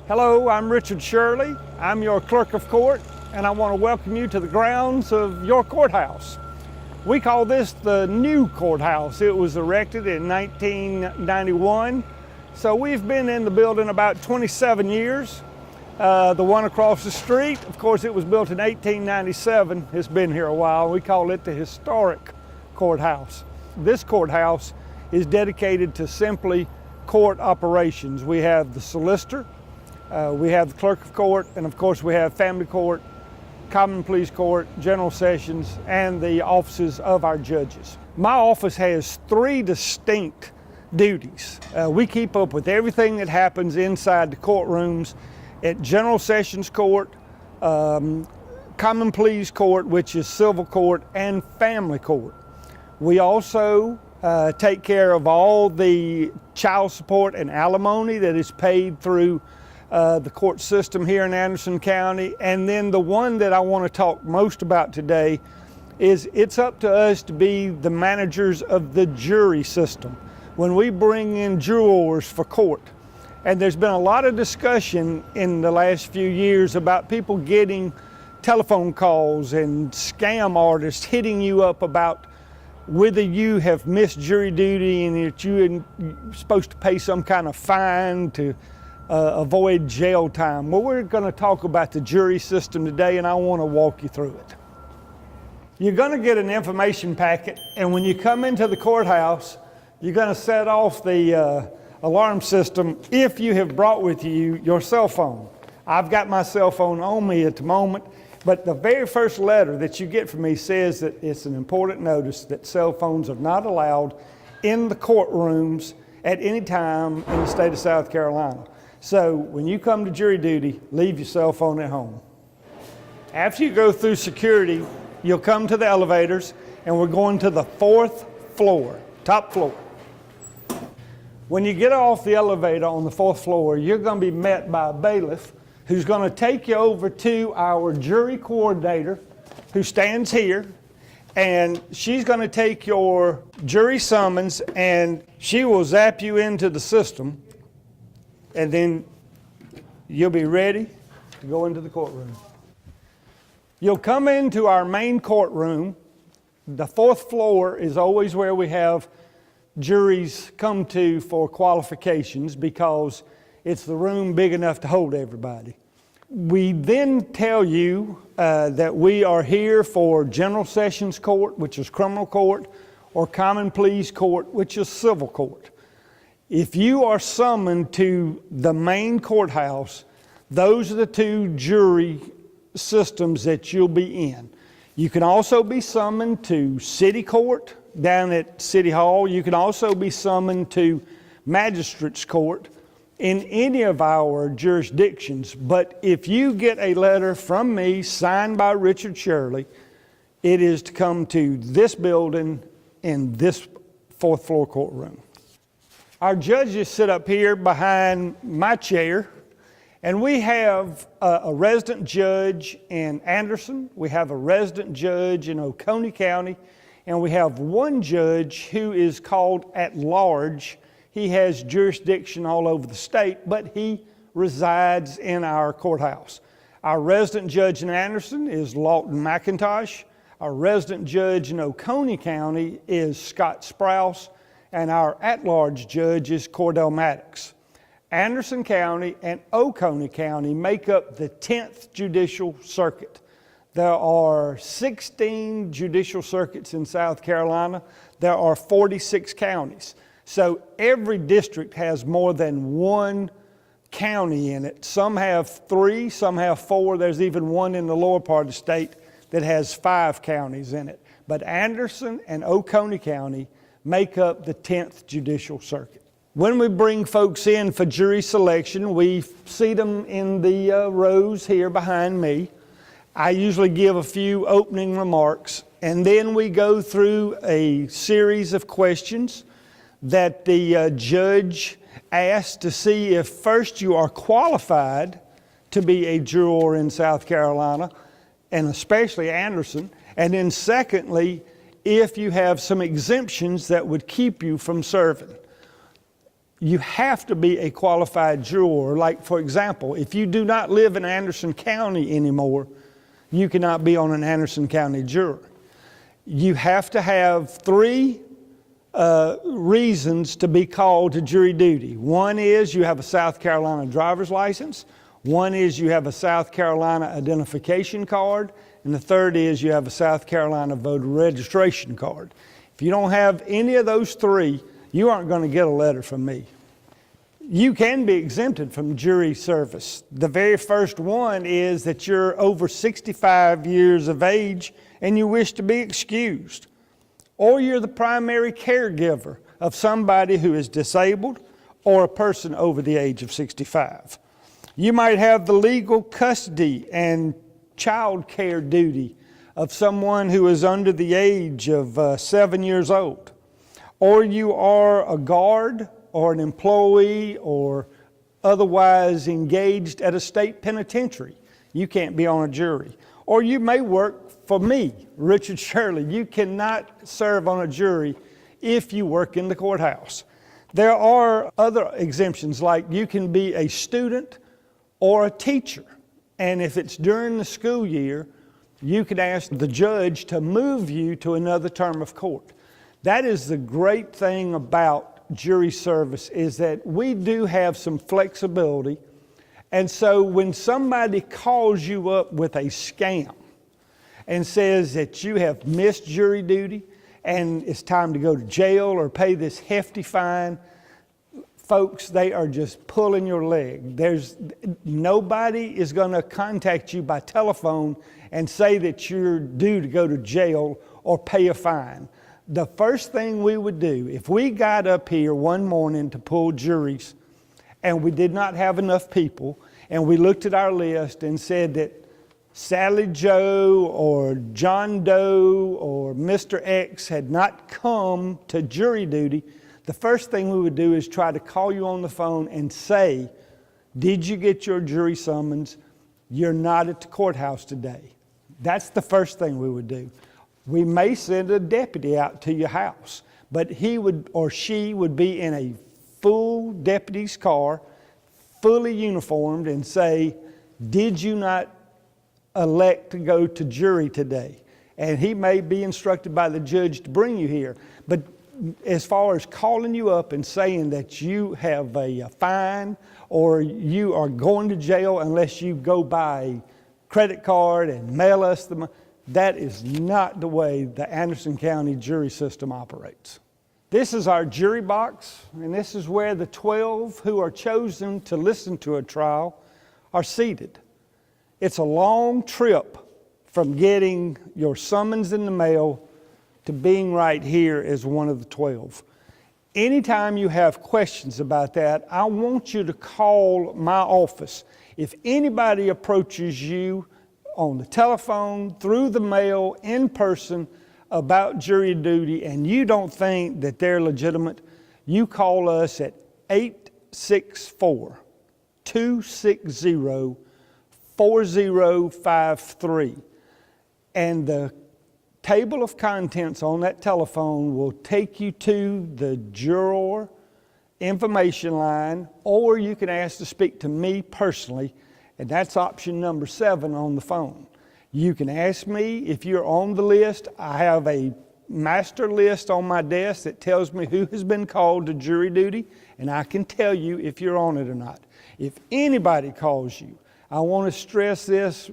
Hello, I'm Richard Shirley. I'm your clerk of court, and I want to welcome you to the grounds of your courthouse. We call this the new courthouse. It was erected in 1991, so we've been in the building about 27 years. The one across the street, of course, it was built in 1897. It's been here a while. We call it the historic courthouse. This courthouse is dedicated to simply court operations. We have the solicitor, we have the clerk of court, and of course we have family court, common pleas court, general sessions, and the offices of our judges. My office has three distinct duties. We keep up with everything that happens inside the courtrooms at general sessions court, common pleas court, which is civil court, and family court. We also take care of all the child support and alimony that is paid through the court system here in Anderson County. And then the one that I want to talk most about today is it's up to us to be the managers of the jury system when we bring in jurors for court. And there's been a lot of discussion in the last few years about people getting telephone calls and scam artists hitting you up about whether you have missed jury duty and that you're supposed to pay some kind of fine to avoid jail time. Well, we're going to talk about the jury system today, and I want to walk you through it. You're going to get an information packet, and when you come into the courthouse, you're going to set off the alarm system if you have brought with you your cell phone. I've got my cell phone on me at the moment, but the very first letter that you get from me says that it's an important notice that cell phones are not allowed in the courtrooms at any time in the state of South Carolina. So when you come to jury duty, leave your cell phone at home. After you go through security, you'll come to the elevators, and we're going to the 4th floor, top floor. When you get off the elevator on the 4th floor, you're going to be met by a bailiff who's going to take you over to our jury coordinator, who stands here, and she's going to take your jury summons and she will zap you into the system, and then you'll be ready to go into the courtroom. You'll come into our main courtroom. The 4th floor is always where we have juries come to for qualifications because it's the room big enough to hold everybody. We then tell you that we are here for general sessions court, which is criminal court, or common pleas court, which is civil court. If you are summoned to the main courthouse, those are the two jury systems that you'll be in. You can also be summoned to city court down at City Hall. You can also be summoned to magistrate's court in any of our jurisdictions. But if you get a letter from me signed by Richard Shirley, it is to come to this building in this 4th floor courtroom. Our judges sit up here behind my chair, and we have a resident judge in Anderson, we have a resident judge in Oconee County, and we have one judge who is called at large. He has jurisdiction all over the state, but he resides in our courthouse. Our resident judge in Anderson is Lawton McIntosh. Our resident judge in Oconee County is Scott Sprouse, and our at-large judge is Cordell Maddox. Anderson County and Oconee County make up the 10th Judicial Circuit. There are 16 judicial circuits in South Carolina. There are 46 counties. So every district has more than one county in it. Some have 3, some have 4. There's even one in the lower part of the state that has 5 counties in it. But Anderson and Oconee County make up the 10th Judicial Circuit. When we bring folks in for jury selection, we seat them in the rows here behind me. I usually give a few opening remarks, and then we go through a series of questions that the judge asks to see if first you are qualified to be a juror in South Carolina, and especially Anderson, and then secondly, if you have some exemptions that would keep you from serving. you have to be a qualified juror. Like, for example, if you do not live in Anderson County anymore, you cannot be on an Anderson County juror. You have to have 3 reasons to be called to jury duty. One is you have a South Carolina driver's license. One is you have a South Carolina identification card. And the third is you have a South Carolina voter registration card. If you don't have any of those 3, you aren't going to get a letter from me. You can be exempted from jury service. The very first one is that you're over 65 years of age and you wish to be excused. Or you're the primary caregiver of somebody who is disabled or a person over the age of 65. You might have the legal custody and child care duty of someone who is under the age of 7 years old. Or you are a guard or an employee or otherwise engaged at a state penitentiary. You can't be on a jury. Or you may work for me, Richard Shirley. You cannot serve on a jury if you work in the courthouse. There are other exemptions, like you can be a student or a teacher. And if it's during the school year, you can ask the judge to move you to another term of court. That is the great thing about jury service, is that we do have some flexibility. And so when somebody calls you up with a scam and says that you have missed jury duty and it's time to go to jail or pay this hefty fine, folks, they are just pulling your leg. Nobody is going to contact you by telephone and say that you're due to go to jail or pay a fine. The first thing we would do, if we got up here one morning to pull juries and we did not have enough people, and we looked at our list and said that Sally Joe or John Doe or Mr. X had not come to jury duty, the first thing we would do is try to call you on the phone and say, did you get your jury summons? You're not at the courthouse today. That's the first thing we would do. We may send a deputy out to your house, but he would or she would be in a full deputy's car, fully uniformed, and say, did you not elect to go to jury today? And he may be instructed by the judge to bring you here. But as far as calling you up and saying that you have a fine or you are going to jail unless you go buy a credit card and mail us the money, that is not the way the Anderson County jury system operates. This is our jury box, and this is where the 12 who are chosen to listen to a trial are seated. It's a long trip from getting your summons in the mail to being right here as one of the 12. Anytime you have questions about that, I want you to call my office. If anybody approaches you on the telephone, through the mail, in person about jury duty, and you don't think that they're legitimate, you call us at 864-260-4053. And the table of contents on that telephone will take you to the juror information line, or you can ask to speak to me personally, and that's option number 7 on the phone. You can ask me if you're on the list. I have a master list on my desk that tells me who has been called to jury duty, and I can tell you if you're on it or not. If anybody calls you, I want to stress this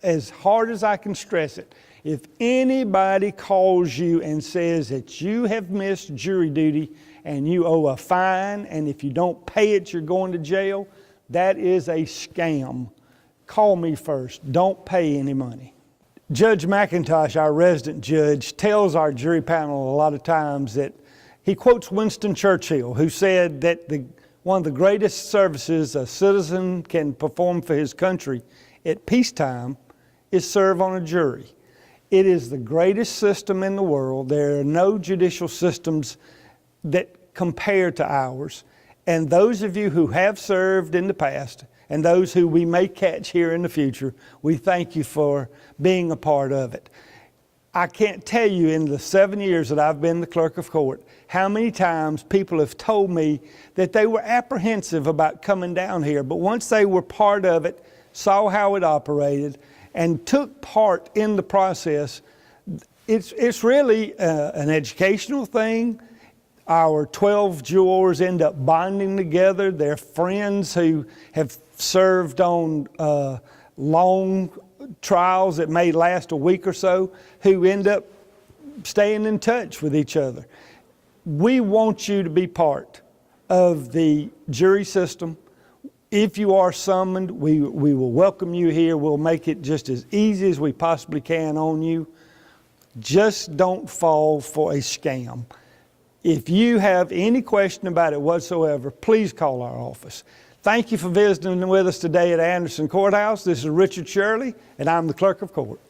as hard as I can stress it. If anybody calls you and says that you have missed jury duty and you owe a fine, and if you don't pay it, you're going to jail, that is a scam. Call me first. Don't pay any money. Judge McIntosh, our resident judge, tells our jury panel a lot of times that he quotes Winston Churchill, who said that one of the greatest services a citizen can perform for his country at peacetime is serve on a jury. It is the greatest system in the world. There are no judicial systems that compare to ours. And those of you who have served in the past and those who we may catch here in the future, we thank you for being a part of it. I can't tell you in the 7 years that I've been the clerk of court how many times people have told me that they were apprehensive about coming down here, but once they were part of it, saw how it operated, and took part in the process, it's really an educational thing. Our 12 jurors end up bonding together. They're friends who have served on long trials that may last a week or so, who end up staying in touch with each other. We want you to be part of the jury system. If you are summoned, we will welcome you here. We'll make it just as easy as we possibly can on you. Just don't fall for a scam. If you have any question about it whatsoever, please call our office. Thank you for visiting with us today at Anderson Courthouse. This is Richard Shirley, and I'm the Clerk of Court.